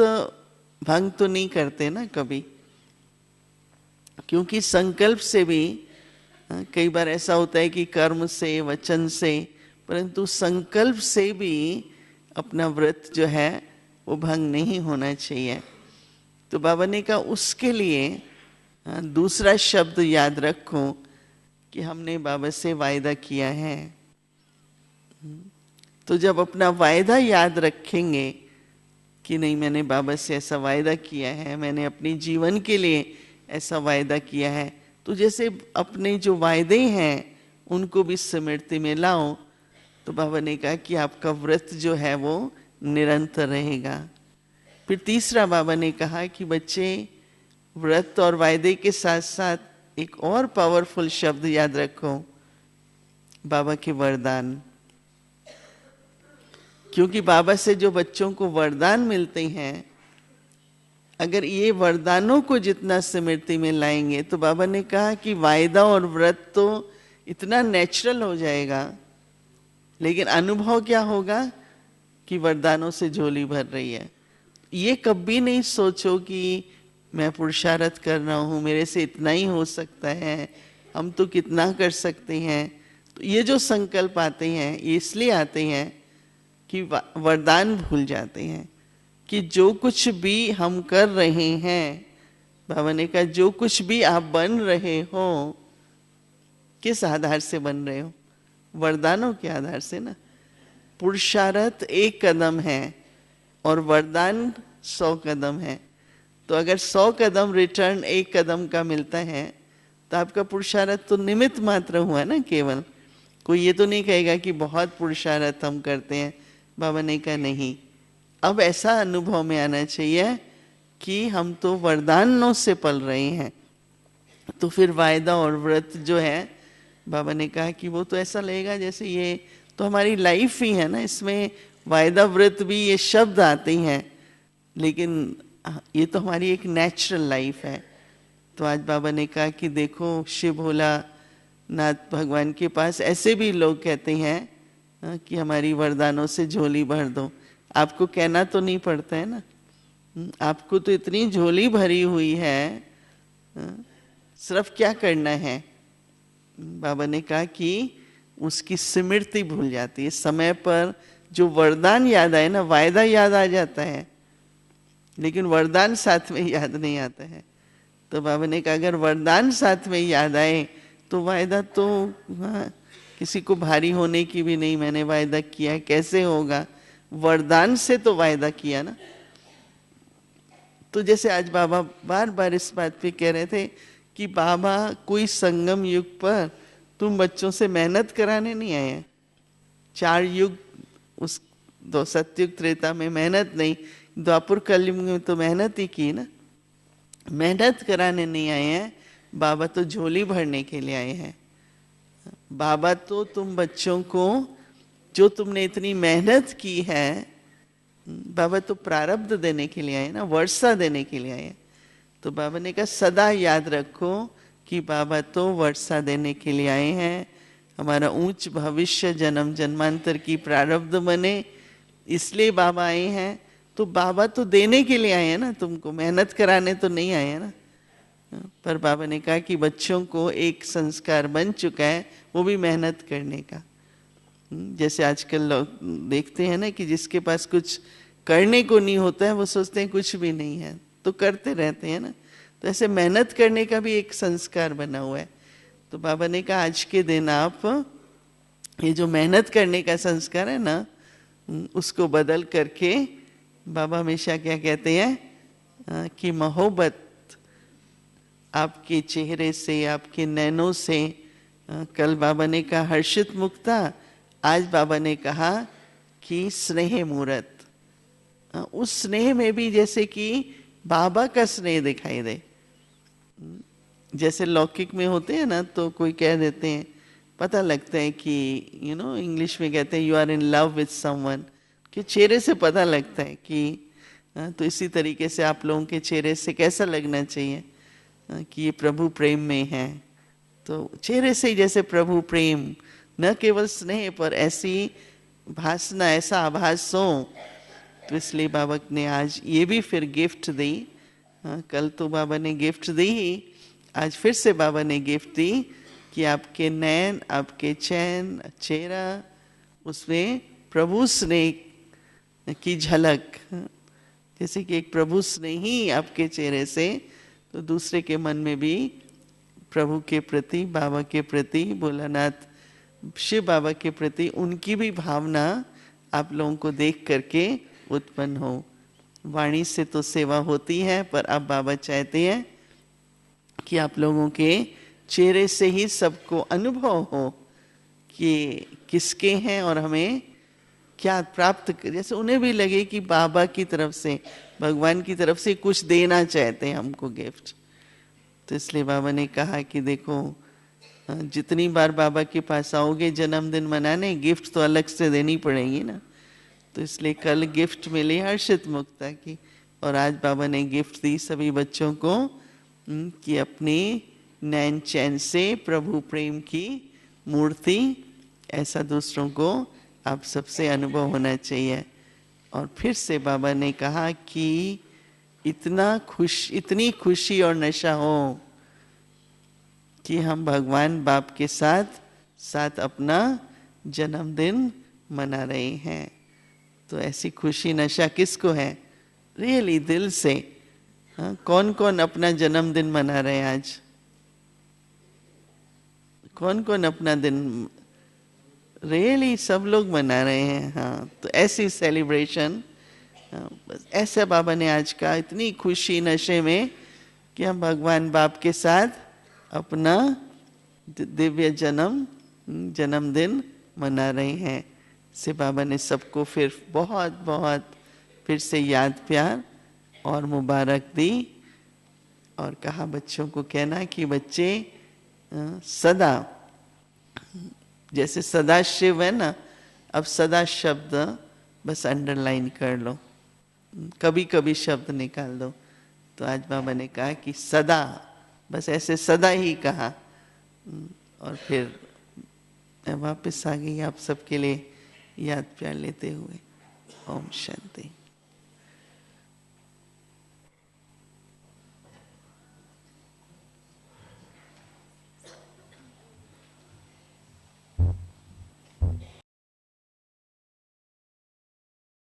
भंग तो नहीं करते ना कभी, क्योंकि संकल्प से भी कई बार ऐसा होता है कि कर्म से, वचन से, परंतु संकल्प से भी अपना व्रत जो है वो भंग नहीं होना चाहिए। तो बाबा ने कहा उसके लिए दूसरा शब्द याद रखो कि हमने बाबा से वायदा किया है। तो जब अपना वायदा याद रखेंगे कि नहीं मैंने बाबा से ऐसा वायदा किया है, मैंने अपने जीवन के लिए ऐसा वायदा किया है, तो जैसे अपने जो वायदे हैं उनको भी स्मृति में लाओ। तो बाबा ने कहा कि आपका व्रत जो है वो निरंतर रहेगा। फिर तीसरा बाबा ने कहा कि बच्चे व्रत और वायदे के साथ साथ एक और पावरफुल शब्द याद रखो, बाबा के वरदान। क्योंकि बाबा से जो बच्चों को वरदान मिलते हैं, अगर ये वरदानों को जितना स्मृति में लाएंगे तो बाबा ने कहा कि वायदा और व्रत तो इतना नेचुरल हो जाएगा, लेकिन अनुभव क्या होगा कि वरदानों से झोली भर रही है। ये कभी नहीं सोचो कि मैं पुरुषार्थ कर रहा हूँ, मेरे से इतना ही हो सकता है, हम तो कितना कर सकते हैं। तो तो ये जो संकल्प आते हैं ये इसलिए आते हैं कि वरदान भूल जाते हैं कि जो कुछ भी हम कर रहे हैं, बाबा ने कहा जो कुछ भी आप बन रहे हो, किस आधार से बन रहे हो? वरदानों के आधार से ना। पुरुषार्थ 1 कदम है और वरदान 100 कदम है। तो अगर 100 कदम रिटर्न 1 कदम का मिलता है तो आपका पुरुषार्थ तो निमित्त मात्र हुआ ना केवल। कोई ये तो नहीं कहेगा कि बहुत पुरुषार्थ हम करते हैं। बाबा ने कहा नहीं, अब ऐसा अनुभव में आना चाहिए कि हम तो वरदानों से पल रहे हैं। तो फिर वायदा और व्रत जो है, बाबा ने कहा कि वो तो ऐसा लगेगा जैसे ये तो हमारी लाइफ ही है ना, इसमें वायदा व्रत भी ये शब्द आते हैं, लेकिन ये तो हमारी एक नेचुरल लाइफ है। तो आज बाबा ने कहा कि देखो शिव भोला नाथ भगवान के पास ऐसे भी लोग कहते हैं कि हमारी वरदानों से झोली भर दो। आपको कहना तो नहीं पड़ता है ना, आपको तो इतनी झोली भरी हुई है, सिर्फ क्या करना है। बाबा ने कहा कि उसकी स्मृति भूल जाती है। समय पर जो वरदान याद आए ना, वायदा याद आ जाता है लेकिन वरदान साथ में याद नहीं आता है। तो बाबा ने कहा अगर वरदान साथ में याद आए तो वायदा तो किसी को भारी होने की भी नहीं, मैंने वायदा किया कैसे होगा, वरदान से तो वायदा किया ना। तो जैसे आज बाबा बार बार इस बात पे कह रहे थे कि बाबा कोई संगम युग पर तुम बच्चों से मेहनत कराने नहीं आए हैं। 4 युग, उस 2 सतयुग त्रेता में मेहनत नहीं, द्वापर कलयुग में तो मेहनत ही की ना। मेहनत कराने नहीं आए हैं, बाबा तो झोली भरने के लिए आए हैं। बाबा तो तुम बच्चों को जो तुमने इतनी मेहनत की है, बाबा तो प्रारब्ध देने के लिए आए ना, वर्षा देने के लिए आए। तो बाबा ने कहा सदा याद रखो कि बाबा तो वर्षा देने के लिए आए हैं, हमारा ऊंच भविष्य जन्म जन्मांतर की प्रारब्ध बने, इसलिए बाबा आए हैं। तो बाबा तो देने के लिए आए हैं ना, तुमको मेहनत कराने तो नहीं आए हैं ना। पर बाबा ने कहा कि बच्चों को एक संस्कार बन चुका है, वो भी मेहनत करने का। जैसे आजकल लोग देखते हैं ना कि जिसके पास कुछ करने को नहीं होता है वो सोचते हैं कुछ भी नहीं है, तो करते रहते हैं ना। तो ऐसे मेहनत करने का भी एक संस्कार बना हुआ है। तो बाबा ने कहा आज के दिन आप ये जो मेहनत करने का संस्कार है ना, उसको बदल करके बाबा हमेशा क्या कहते हैं कि मोहब्बत आपके चेहरे से, आपके नैनों से। कल बाबा ने कहा हर्षित मुक्ता, आज बाबा ने कहा कि स्नेह मूर्त। उस स्नेह में भी जैसे कि बाबा का स्नेह दिखाई दे। जैसे लौकिक में होते हैं ना, तो कोई कह देते हैं, पता लगता है कि इंग्लिश में कहते हैं you are in love with someone, कि चेहरे से पता लगता है कि तो इसी तरीके से आप लोगों के चेहरे से कैसा लगना चाहिए कि ये प्रभु प्रेम में है। तो चेहरे से ही जैसे प्रभु प्रेम, न केवल स्नेह पर ऐसी भासना, ऐसा आभास हो। तो इसलिए बाबा ने आज ये भी फिर गिफ्ट दी। कल तो बाबा ने गिफ्ट दी ही, आज फिर से बाबा ने गिफ्ट दी कि आपके नैन, आपके चैन, चेहरा, उसमें प्रभु स्नेह की झलक। जैसे कि एक प्रभु स्नेह ही आपके चेहरे से, तो दूसरे के मन में भी प्रभु के प्रति, बाबा के प्रति, भोलानाथ शिव बाबा के प्रति उनकी भी भावना आप लोगों को देख करके उत्पन्न हो। वाणी से तो सेवा होती है, पर अब बाबा चाहते हैं कि आप लोगों के चेहरे से ही सबको अनुभव हो कि किसके हैं और हमें क्या प्राप्त, जैसे उन्हें भी लगे कि बाबा की तरफ से, भगवान की तरफ से कुछ देना चाहते हैं हमको गिफ्ट। तो इसलिए बाबा ने कहा कि देखो जितनी बार बाबा के पास आओगे जन्मदिन मनाने, गिफ्ट तो अलग से देनी पड़ेगी ना। तो इसलिए कल गिफ्ट मिली हर्षित मुक्ता की, और आज बाबा ने गिफ्ट दी सभी बच्चों को कि अपनी नैन चैन से प्रभु प्रेम की मूर्ति, ऐसा दूसरों को आप सबसे अनुभव होना चाहिए। और फिर से बाबा ने कहा कि इतनी खुशी और नशा हो कि हम भगवान बाप के साथ साथ अपना जन्मदिन मना रहे हैं। तो ऐसी खुशी नशा किसको है? रियली दिल से। हाँ, कौन कौन अपना जन्मदिन मना रहे हैं आज? कौन कौन अपना दिन रियली सब लोग मना रहे हैं। हाँ, तो ऐसी सेलिब्रेशन, बस ऐसा बाबा ने आज कहा, इतनी खुशी नशे में कि हम भगवान बाप के साथ अपना दिव्य जन्मदिन मना रहे हैं। से बाबा ने सबको फिर बहुत बहुत फिर से याद प्यार और मुबारक दी और कहा बच्चों को कहना कि बच्चे सदा, जैसे सदा शिव है ना, अब सदा शब्द बस अंडरलाइन कर लो, कभी कभी शब्द निकाल दो। तो आज बाबा ने कहा कि सदा, बस ऐसे सदा ही कहा। और फिर मैं वापस आ गई आप सबके लिए याद प्यार लेते हुए। ओम शांति।